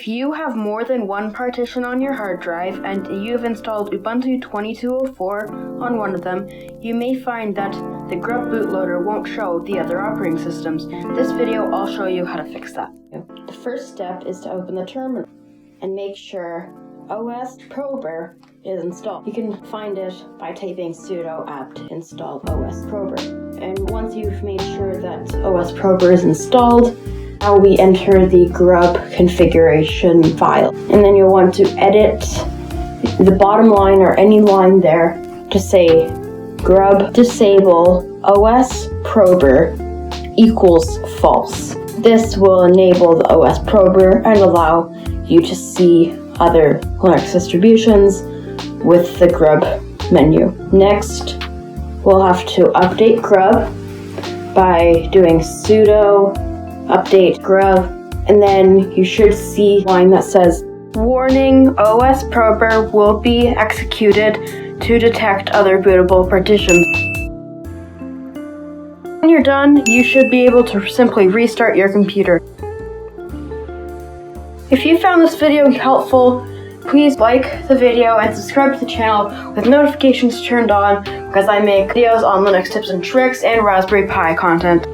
you have more than one partition on your hard drive and you've installed Ubuntu 22.04 on one of them, you may find that the GRUB bootloader won't show the other operating systems. This video, I'll show you how to fix that. The first step is to open the terminal and make sure osprober is installed. You can find it by typing sudo apt install osprober. And once you've made sure that osprober is installed, now we enter the GRUB configuration file. And then you'll want to edit the bottom line or any line there to say GRUB disable osprober equals false. This will enable the osprober and allow you to see other Linux distributions with the GRUB menu. Next, we'll have to update GRUB by doing sudo update GRUB, and then you should see a line that says, warning, osprober will be executed to detect other bootable partitions. When you're done, you should be able to simply restart your computer. If you found this video helpful, please like the video and subscribe to the channel with notifications turned on because I make videos on Linux tips and tricks and Raspberry Pi content.